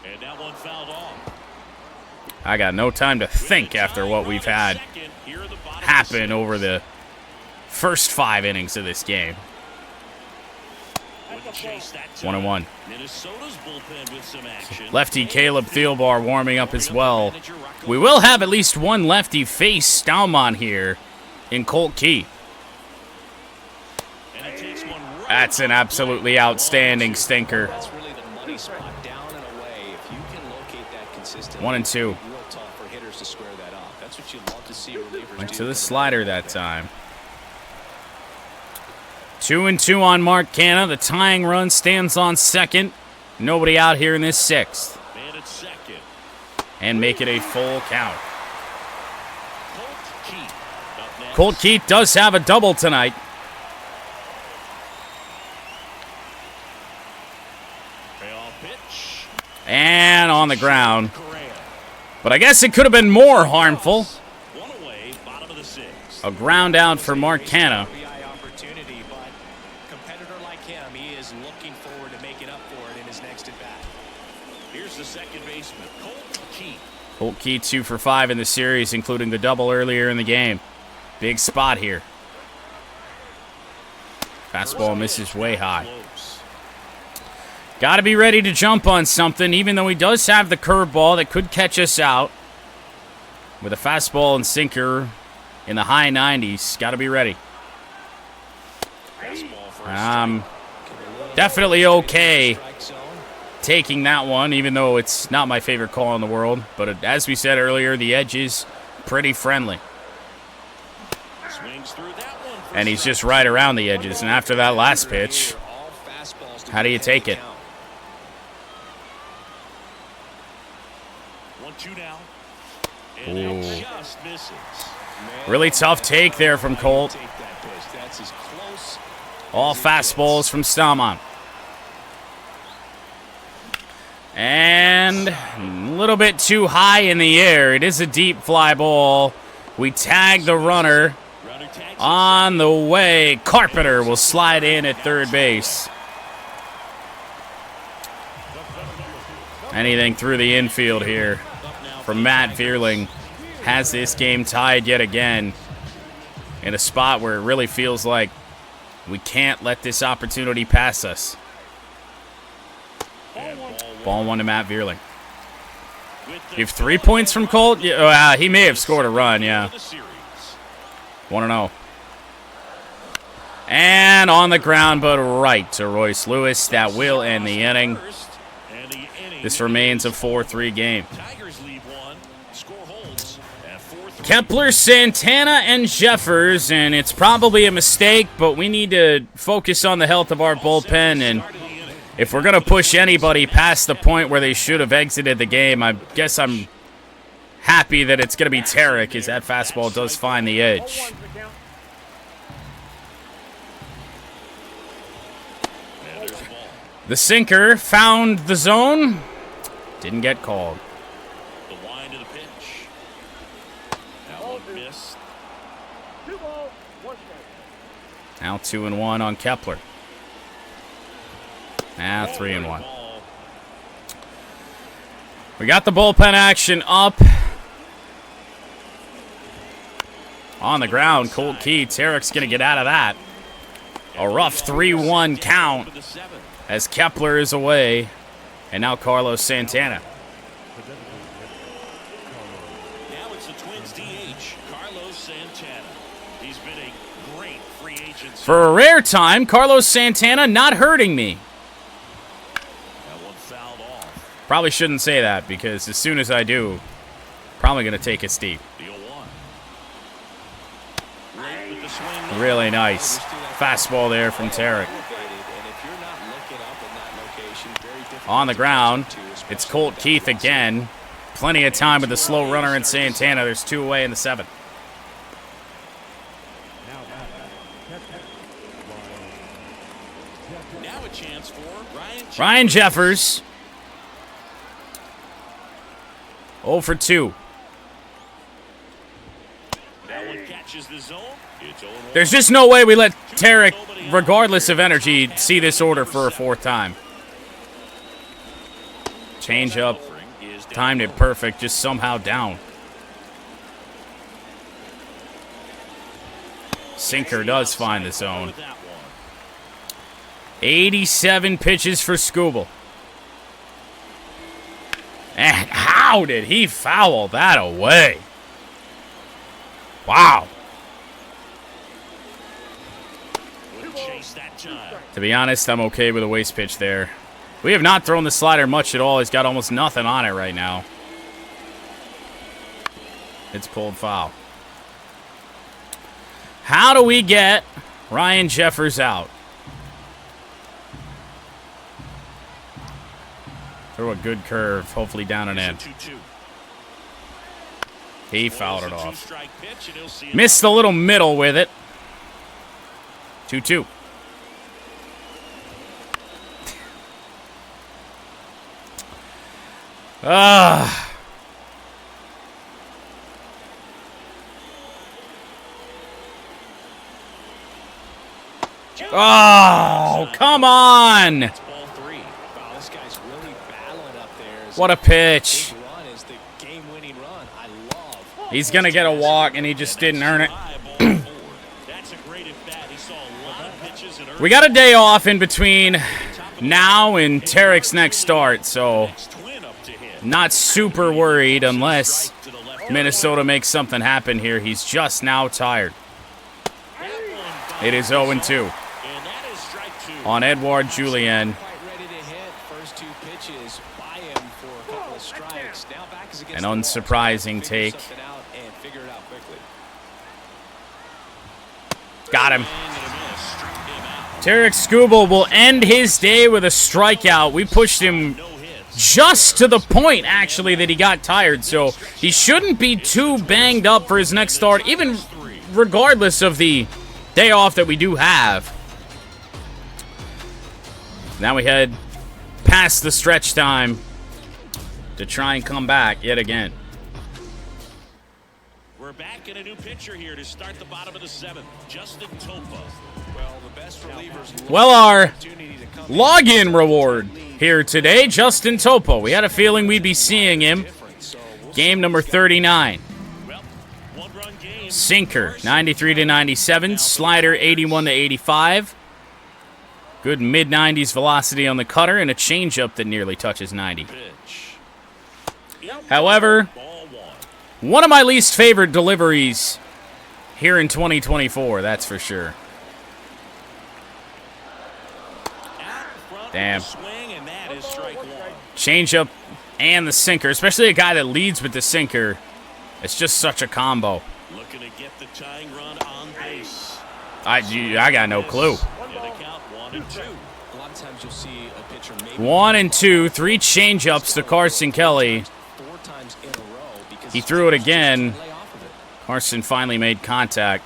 And that one fouled off. I got no time to think after what we've had happen over the first 5 innings of this game. 1-1. Minnesota's bullpen with some action. Lefty Caleb Thielbar warming up as well. We will have at least one lefty face Staumont here in Colt Keith. That's an absolutely outstanding stinker. That's really the money spot, down and away. If you can locate that consistently, 1-2. real tough for hitters to square that up. That's what you'd love to see relievers Went do. to the slider that time. 2-2 on Mark Canha. The tying run stands on second. Nobody out here in this 6th. Man at second. And make it a full count. Colt Keith up next. Colt Keith does have a double tonight. Payoff pitch. And on the ground. But I guess it could have been more harmful. One away, bottom of the 6th. A ground out for Mark Canha. Opportunity, but a competitor like him, he is looking forward to making up for it in his next at bat. Here's the 2nd baseman, Colt Keith. Colt Keith 2 for 5 in the series, including the double earlier in the game. Big spot here. Fastball misses way high. Got to be ready to jump on something, even though he does have the curveball that could catch us out. With a fastball and sinker in the high 90s. Got to be ready. Definitely okay taking that one, even though it's not my favorite call in the world. But as we said earlier, the edge is pretty friendly. And he's just right around the edges. And after that last pitch, how do you take it? 1-2 now. And it just misses. Really tough take there from Colt. All fastballs from Stamon. And a little bit too high in the air. It is a deep fly ball. We tag the runner on the way. Carpenter will slide in at third base. Anything through the infield here from Matt Vierling has this game tied yet again in a spot where it really feels like we can't let this opportunity pass us. Ball 1 to Matt Vierling. You have 3 points from Colt? Yeah, he may have scored a run, yeah. 1-0. And on the ground, but right to Royce Lewis. That will end the inning. This remains a 4-3 game. Kepler, Santana, and Jeffers, and it's probably a mistake, but we need to focus on the health of our bullpen, and if we're going to push anybody past the point where they should have exited the game, I guess I'm happy that it's going to be Tarek, as that fastball does find the edge. The sinker found the zone, didn't get called. The wind of the pitch. That one missed. Now 2-1 on Kepler. Now 3-1. We got the bullpen action up. On the ground, Colt Keith. Tarek's going to get out of that. A rough 3-1 count as Kepler is away. And now Carlos Santana. Now it's the Twins DH, Carlos Santana. He's been a great free agent. For a rare time, Carlos Santana not hurting me. That one fouled off. Probably shouldn't say that because as soon as I do, probably going to take it deep. The 0-1. Really nice fastball there from Tarek. On the ground, it's Colt Keith again. Plenty of time with the slow runner in Santana. There's 2 away in the 7th. Now a chance for Ryan Jeffers. 0 for 2. That one catches the zone. It's 0-1. There's just no way we let Tarek, regardless of energy, see this order for a 4th time. Change up, timed it perfect, just somehow down. Sinker does find the zone. 87 pitches for Skubal. And how did he foul that away? Wow. To be honest, I'm okay with a waste pitch there. We have not thrown the slider much at all. He's got almost nothing on it right now. It's pulled foul. How do we get Ryan Jeffers out? Throw a good curve, hopefully down and in. He fouled it off. Missed the little middle with it. 2-2. Oh, come on. Ball 3. Wow, this guy's really battling up there What a pitch. He's going to get a walk, and he just didn't earn it. We got a day off in between now and Tarek's next start, so not super worried unless Minnesota makes something happen here. He's just now tired. It is 0-2 on Edouard Julien. An unsurprising take. Got him. Tarek Skubal will end his day with a strikeout. We pushed him just to the point, actually, that he got tired. So he shouldn't be too banged up for his next start, even regardless of the day off that we do have. Now we head past the stretch time to try and come back yet again. We're back in a new pitcher here to start the bottom of the seventh. Justin Topa. Well, our login reward here today, Justin Topa. We had a feeling we'd be seeing him. Game number 39. Sinker, 93-97. Slider, 81-85. Good mid-90s velocity on the cutter and a changeup that nearly touches 90. However, one of my least favorite deliveries here in 2024, that's for sure. Damn. Changeup and the sinker, especially a guy that leads with the sinker. It's just such a combo. Looking to get the tying run on base. I got no clue. 1 and 2, 3 changeups to Carson Kelly. He threw it again. Carson finally made contact.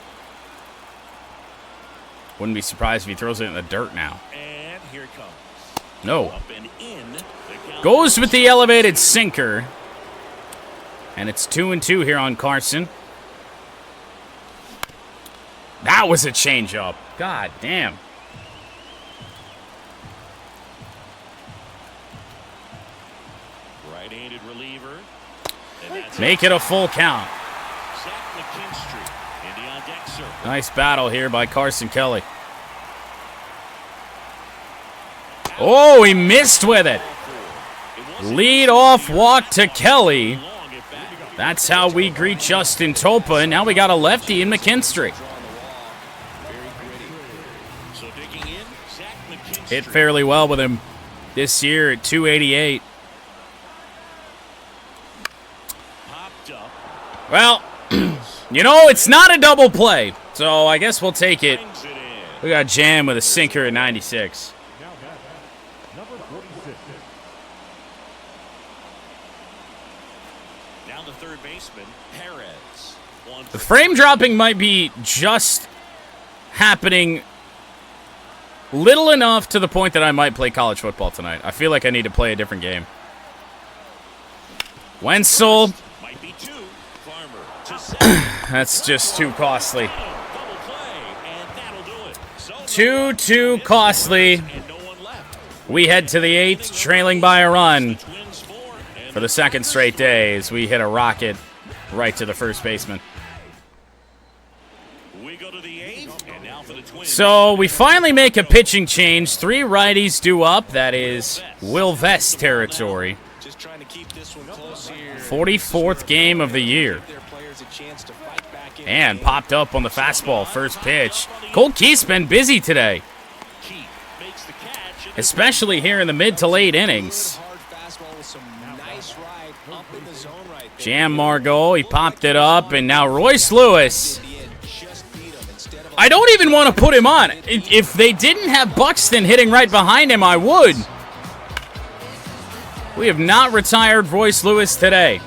Wouldn't be surprised if he throws it in the dirt now. And here it comes. No. Up and in. Goes with the elevated sinker. And it's 2-2 here on Carson. That was a changeup. God damn. Right-handed reliever. Make it a full count. In the on-deck circle. Nice battle here by Carson Kelly. Oh, he missed with it. Lead off walk to Kelly. That's how we greet Justin Topa. And now we got a lefty in McKinstry. Hit fairly well with him this year at 288. Well, you know, it's not a double play, so I guess we'll take it. We got Jam with a sinker at 96. Down the third baseman, Perez. The frame dropping might be just happening little enough to the point that I might play college football tonight. I feel like I need to play a different game. Wenzel. That's just too costly. Too costly. We head to the 8th, trailing by a run for the second straight day as we hit a rocket right to the first baseman. So we finally make a pitching change. 3 righties due up. That is Will Vest territory. 44th game of the year. And popped up on the fastball, first pitch. Cole Keith's been busy today, especially here in the mid to late innings. Jam Margot, he popped it up, and now Royce Lewis. I don't even want to put him on. If they didn't have Buxton hitting right behind him, I would. We have not retired Royce Lewis today.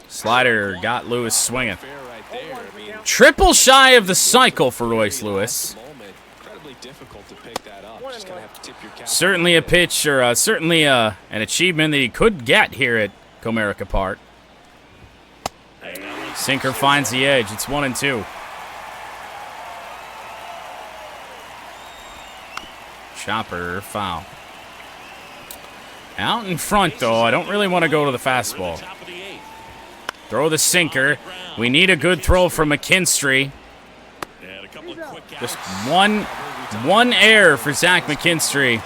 Slider got Lewis swinging. Triple shy of the cycle for Royce Lewis. Certainly a pitch, or certainly an achievement that he could get here at Comerica Park. Sinker finds the edge. It's 1-2. Chopper foul. Out in front, though. I don't really want to go to the fastball. Throw the sinker. We need a good throw from McKinstry. Just one error for Zach McKinstry.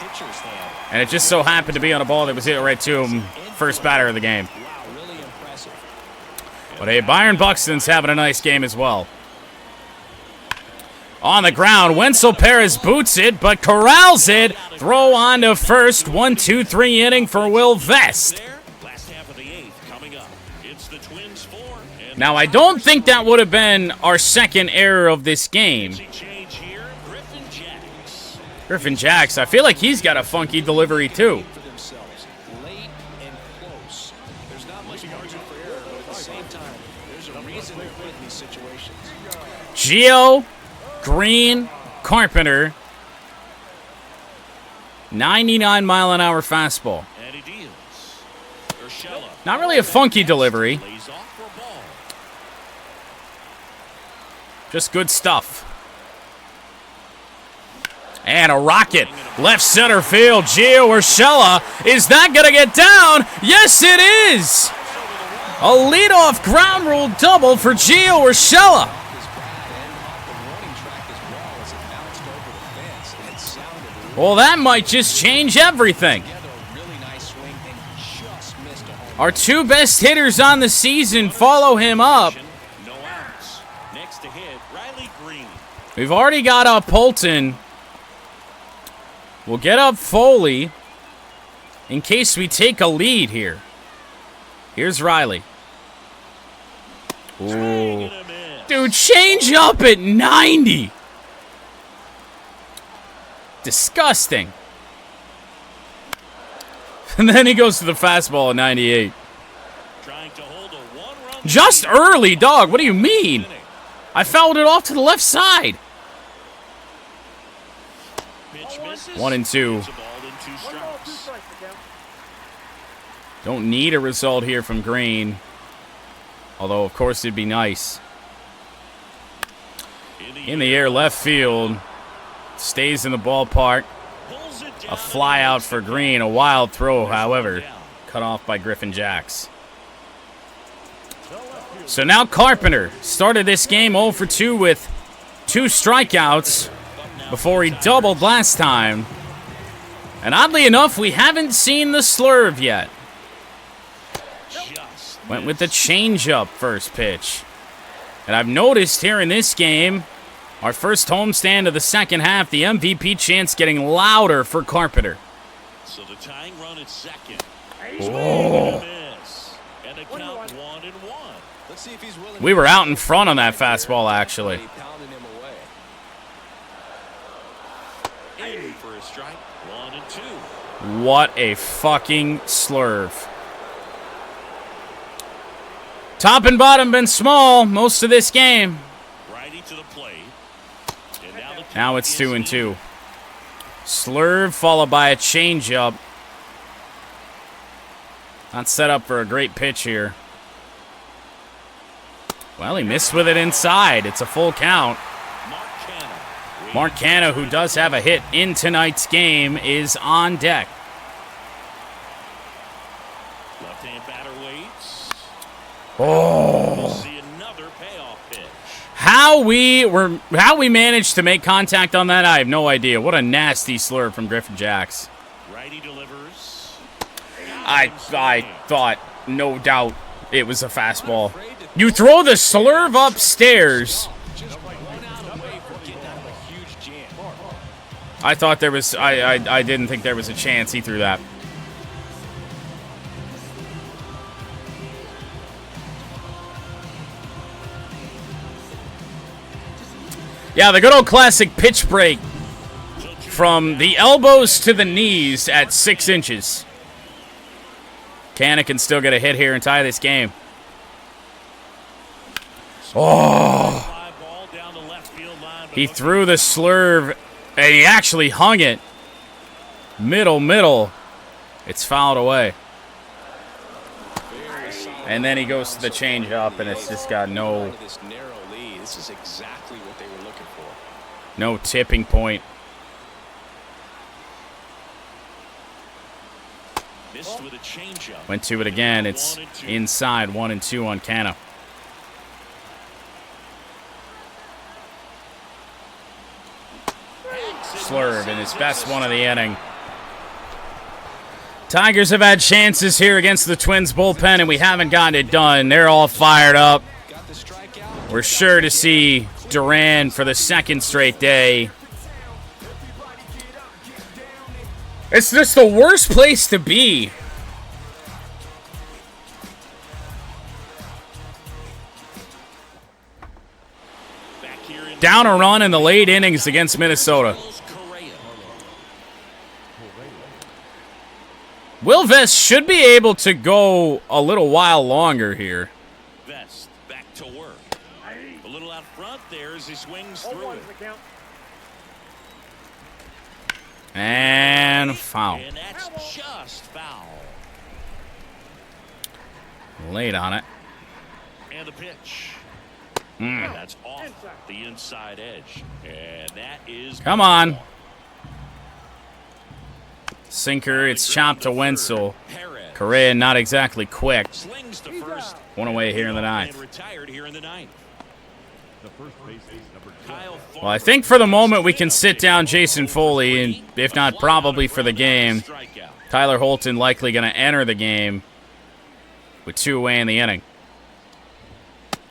And it just so happened to be on a ball that was hit right to him. First batter of the game. But hey, Byron Buxton's having a nice game as well. On the ground, Wenzel Perez boots it, but corrals it. Throw on to first. 1-2-3 inning for Will Vest. Now, I don't think that would have been our second error of this game. Griffin Jacks, I feel like he's got a funky delivery too. Gio, Green, Carpenter. 99-mile-an-hour fastball. Not really a funky delivery. Just good stuff. And a rocket. Left center field. Gio Urshela. Is that going to get down? Yes, it is. A leadoff ground rule double for Gio Urshela. Well, that might just change everything. Our two best hitters on the season follow him up. We've already got up Polton. We'll get up Foley in case we take a lead here. Here's Riley. Ooh. Dude, change up at 90. Disgusting. And then he goes to the fastball at 98. Just early, dog. What do you mean? I fouled it off to the left side. 1-2. Don't need a result here from Green. Although, of course, it'd be nice. In the air, left field. Stays in the ballpark. A fly out for Green. A wild throw, however, cut off by Griffin Jacks. So now Carpenter started this game 0 for 2 with 2 strikeouts before he doubled last time. And oddly enough, we haven't seen the slurve yet. Went with the changeup first pitch. And I've noticed here in this game, our first homestand of the second half, the MVP chants getting louder for Carpenter. So the tying run at second. Oh. We were out in front on that fastball, actually. What a fucking slurve. Top and bottom been small most of this game. Now it's 2-2. Slurve followed by a changeup. Not set up for a great pitch here. Well, he missed with it inside. It's a full count. Mark Canha, who does have a hit in tonight's game, is on deck. Left-hand batter waits. Oh. How we managed to make contact on that, I have no idea. What a nasty slurve from Griffin Jacks. Righty delivers. I thought, no doubt, it was a fastball. You throw the slurve upstairs. I thought there was, I didn't think there was a chance he threw that. Yeah, the good old classic pitch break from the elbows to the knees at 6 inches. Canha can still get a hit here and tie this game. Oh. He threw the slurve, and he actually hung it. Middle. It's fouled away. And then he goes to the changeup, and it's just got no tipping point. Went to it again. It's inside 1-2 on Cano. Slurve in his best one of the inning. Tigers have had chances here against the Twins bullpen, and we haven't gotten it done. They're all fired up. We're sure to see Duran for the second straight day. It's just the worst place to be. Down a run in the late innings against Minnesota. Will Vest should be able to go a little while longer here. Vest back to work. A little out front there as he swings through it. And foul. And that's just foul. Late on it. And the pitch. That's off the inside edge. And that is... Come on. Sinker, it's chopped to Wenzel. Correa not exactly quick. One away here in the ninth. Well, I think for the moment we can sit down Jason Foley, and if not, probably for the game. Tyler Holton likely going to enter the game with 2 away in the inning.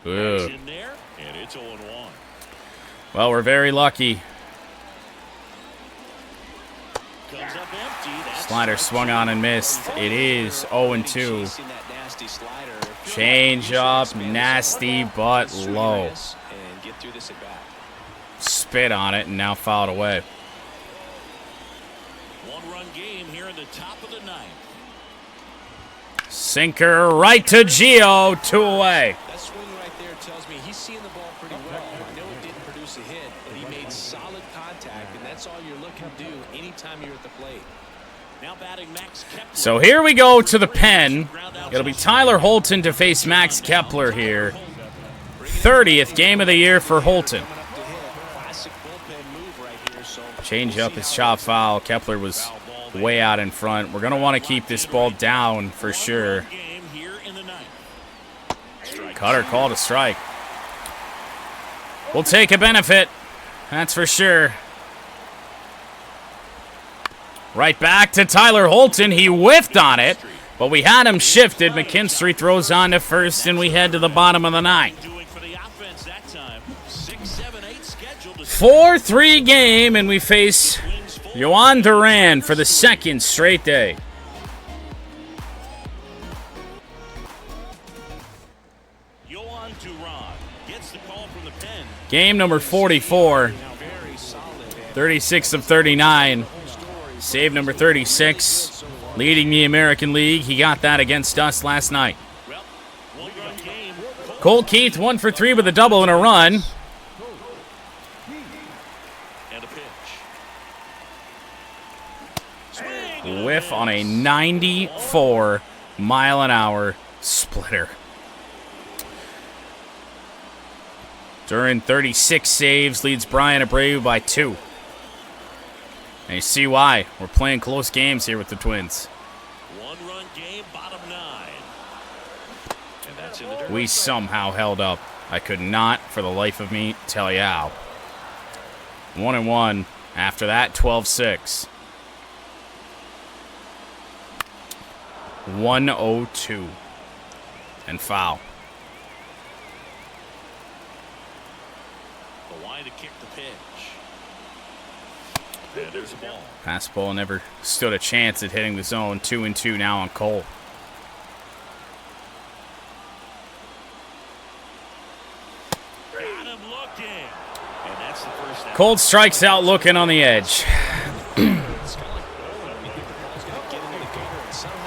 Ugh. Well, we're very lucky. Slider swung on and missed. It is 0-2. Change up, nasty but low. Spit on it and now fouled away. 1-run game here in the top of the ninth. Sinker right to Gio, 2 away. That swing right there tells me he's seeing the ball pretty well. I know it didn't produce a hit, but he made solid contact, and that's all you're looking to do anytime you're at the plate. Now batting Max Kepler. So here we go to the pen. It'll be Tyler Holton to face Max Kepler here. 30th game of the year for Holton. Change up his chop foul. Kepler was way out in front. We're going to want to keep this ball down for sure. Cutter called a strike. We'll take a benefit. That's for sure. Right back to Tyler Holton. He whiffed on it, but we had him shifted. McKinstry throws on to first, and we head to the bottom of the ninth. 4-3 game, and we face Yohan Duran for the second straight day. Game number 44. 36 of 39. Save number 36. Leading the American League. He got that against us last night. Colt Keith 1 for 3 with a double and a run. Whiff on a 94-mile-an-hour splitter. Duran 36 saves, leads Brian Abreu by 2. And you see why. We're playing close games here with the Twins. 1-run game, bottom 9. And that's in the dirt. We somehow held up. I could not, for the life of me, tell you how. 1-1. After that, 12-6. 1-0-2. And foul. The line to kick the pitch. And there's the ball. Fastball never stood a chance at hitting the zone. 2-2 now on Cole. Got him looking. And that's the first out. Cole strikes out looking on the edge.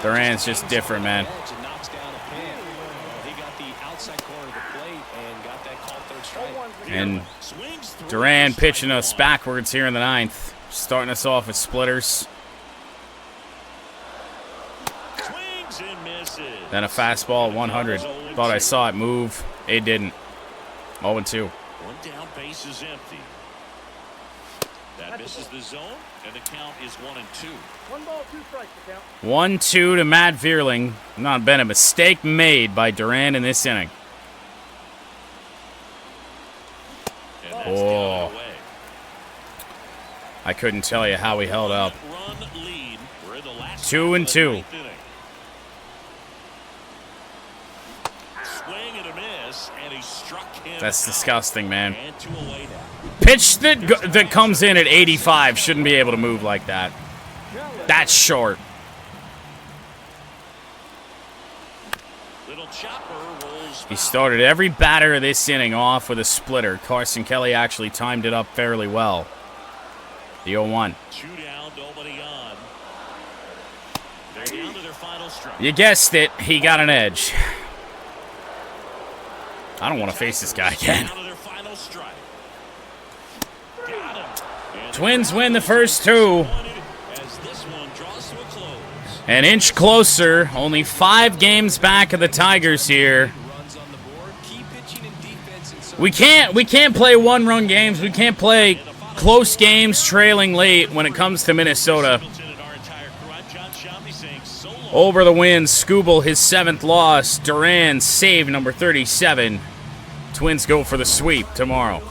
Duran's just different, man. And Duran pitching us backwards here in the ninth. Starting us off with splitters. Swings and misses. Then a fastball at 100. Thought I saw it move. It didn't. 0-2. One down, base is empty. That misses the zone, and the count is 1-2. 1 ball, 2 strikes, the count. 1-2 to Matt Vierling. Not been a mistake made by Duran in this inning. And that's Oh. down and away. I couldn't tell you how he held up. Run lead. We're in the last 2-2. ninth inning. Swing and a miss, and he struck him. That's out. disgusting, man. And 2 away now. Pitch that comes in at 85 shouldn't be able to move like that. That's short. Little chopper rolls He foul. started every batter of this inning off with a splitter. Carson Kelly actually timed it up fairly well. The 0-1. 2 down, nobody on. They're down to their final strike. You guessed it. He got an edge. I don't want to face this guy again. Down to their final strike. Got him. And Twins win the first 2. as this one draws to a close. An inch closer. Only 5 games back of the Tigers here. Runs on the board. Key pitching and defense in some We can't play one-run games. We can't play close games trailing late when it comes to Minnesota. Singleton and our entire crew. I'm John Shamley saying so long. Over the win, Skubal his 7th loss. Duran save number 37. Twins go for the sweep tomorrow.